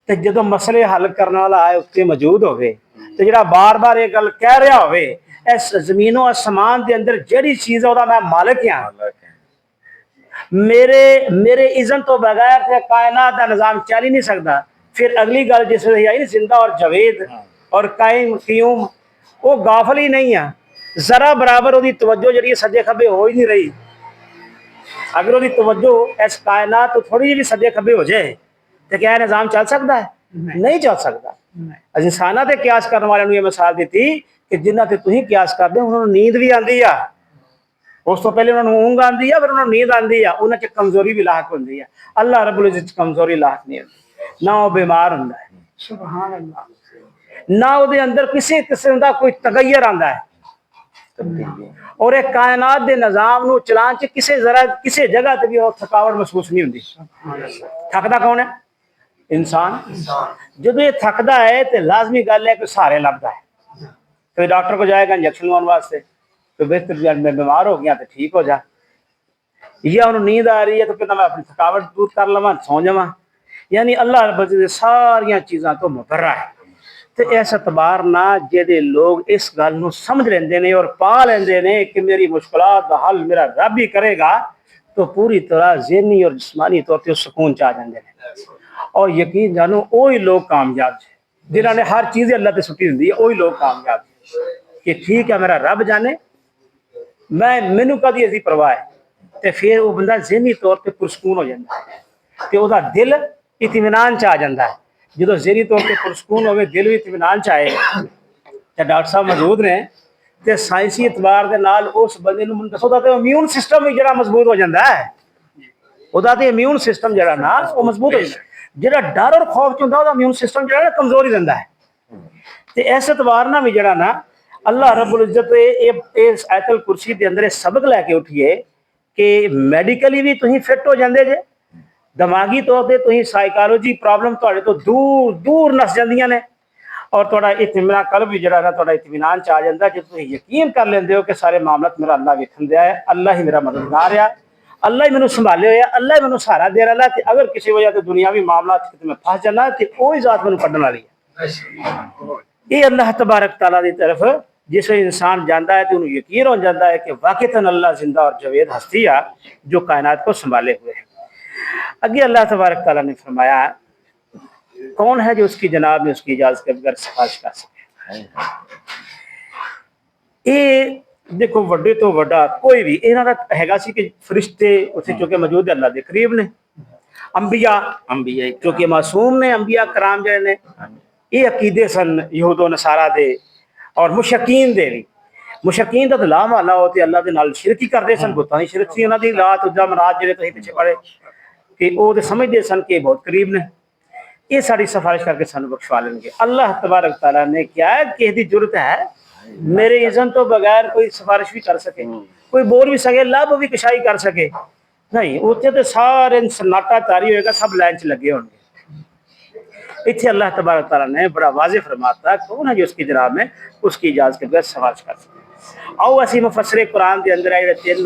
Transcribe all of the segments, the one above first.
ਤੇ ਜਦੋਂ ਮਸਲੇ ਹੱਲ ਕਰਨ ਵਾਲਾ ਆਏ ਉੱਤੇ ਮੌਜੂਦ ਹੋਵੇ ਤੇ ਜਿਹੜਾ ਬਾਰ-ਬਾਰ ਇਹ ਗੱਲ ਕਹਿ ਰਿਹਾ ਹੋਵੇ ਇਸ ਜ਼ਮੀਨੋਂ ਅਸਮਾਨ ਦੇ ਅੰਦਰ ਜਿਹੜੀ ਚੀਜ਼ ਉਹਦਾ ਮੈਂ ਮਾਲਕ ਹਾਂ, मेरे इज़्न तो बगैर ते कायनात का निज़ाम चल ही नहीं सकता। फिर अगली गल जिस आई जिंदा और जवेद और कायम क्यूम वो गाफल ही नहीं है, जरा बराबर वो तवज्जो जी सज्जे खब्बे हो ही नहीं रही। अगर वो तवज्जो इस कायनात तो थोड़ी जी सज्जे खब्बे हो जाए तो क्या निज़ाम चल सकता है? नहीं चल सकता। इंसाना ते क्यास करने वाले ये मिसाल दी कि जिन्होंने तुम क्यास करते उन्होंने नींद भी आती है, उस तो पहले उन्होंने ऊँग आती है, फिर उन्होंने नींद आती है, उन्होंने कमजोरी भी लाक होती है। अल्लाह रब्बुल इज्जत कमजोरी लाक नहीं होती, ना वो बीमार होंदा है, सुभान अल्लाह, ना वो अंदर किसी किस्म का कोई तगैयर आता है। और एक कायनात के निज़ाम को चलाने च किसी जगह से भी वो थकावट महसूस नहीं होती। थकदा कौन है? इंसान। जो ये थकदा है तो लाजमी गल है कि सहारे लभदा है। कोई डॉक्टर को जाएगा इंजेक्शन लगवाने वास्ते, तो बेहतर मैं बीमार हो गया तो ठीक हो जा, या उन्हें नींद आ रही है तो फिर मैं अपनी थकावट दूर कर लवा, सौ जावा। यानी अल्लाह रब्बुल सारिया चीज़ों तो मुबर्रा है। तो इस एतबार ना जेदे लोग इस गल को समझ लेंदे ने और पा लेंदे ने कि मेरी मुश्किलात का हल मेरा रब ही करेगा, तो पूरी तरह ज़हनी और जिस्मानी तौर पर सुकून च आ जाते हैं। और यकीन जानो वही लोग कामयाब है जिन्होंने हर चीज़ अल्लाह से सुटी होंगी है, वही लोग कामयाब कि ठीक है मेरा रब जाने, मैनू कदी इसकी परवाह है। तो फिर वो बंदा ज़हनी तौर पर पुरसकून हो जाता है, तो वह दिल इत्मीनान च आ जाता है। जो ज़हनी तौर पर पुरसकून हो, दिल भी इत्मीनान च आए, तो डॉक्टर साहब मौजूद ने, तो साइंसी एतबार के नाल उस बंदे नूं दसो तो इम्यून सिस्टम भी जरा मजबूत हो जाता है। वह तो इम्यून सिस्टम जरा ना वो मजबूत हो जाता है, जो डर और खौफ च होंदा इम्यून सिस्टम जो ना कमजोर ही रहिंदा है। तो इस एतबार ना भी जरा ना अल्लाह रब्बुल इज्जत इस आयतुल कुर्सी के अंदर सबक लैके उठिए कि मैडिकली भी तुम फिट हो जाते जे, दिमागी तौर पर तुम साइकोलॉजी प्रॉब्लम थोड़े तो दूर दूर नस जांदियां ने, और थोड़ा इत्मीनान कल्ब भी जरा ना थोड़ा इत्मीनान च आ जाता है। जो तुम यकीन कर लेंदे हो कि सारे मामला मेरा अल्लाह वेखन दिया है, अल्लाह ही मेरा मददगार है, अल्लाह ही मैनू संभाले हुए, अल्लाह ही मैनू सहारा दे रहा है। अगर किसी वजह से दुनियावी मामला मैं फस जाना तो वही जात मैनू कढ़न वाली है। ये अल्लाह तबारक तआला की तरफ जिस इंसान जाता है तो उन्हें यकीन हो जाता है कि वाकईतन अल्लाह जिंदा और जवेद हस्ती है जो कायनात को संभाले हुए है। अगे अल्लाह तबारक तआला ने फरमाया, कौन है जो उसकी जनाब ने उसकी इजाजत के बगैर सिफारिश कर सके? ये देखो वड्डे तो वड्डा कोई भी इन्हां दा हैगा सी कि फरिश्ते उत्थे चूंकि मौजूद अल्लाह के करीब ने, अंबिया चूंकि मासूम ने, अंबिया कराम जिहड़े ने ये अकीदे सन यहूदो नसारा दे और मुशकीन दे भी। मुशकीन का तो ला महला हो तो अल्लाह के नाल शिरक ही करते सन, बुतां दी शिरक सी उन्हां दी। लात उज्जा मनात जिहड़े तुसीं पिछे पढ़े कि वो तो समझते सन कि बहुत करीब ने, ये साड़ी सिफारिश करके सानू बख्शवा लेंगे। अल्लाह तबारक तआला ने क्या है कि इसकी जरूरत है मेरे इज़्न तो बगैर कोई सिफारिश भी कर सके, कोई बोल भी सके, लब भी कशाई कर सके? नहीं, उत्थे तो सारे सन्नाटा तारी होएगा, सब लाइन च लगे होंगे। इतने अल्लाह तबारक तआला ने बड़ा वाज़ेह फरमाता कौन है जो उसकी जनाब में उसकी इजाज़त के बगैर सिफारिश कर सके। आओ असी मुफस्सिर कुरान के अंदर जो तीन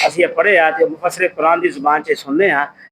असी पढ़े तो मुफस्सिर कुरान की जुबान से सुनने।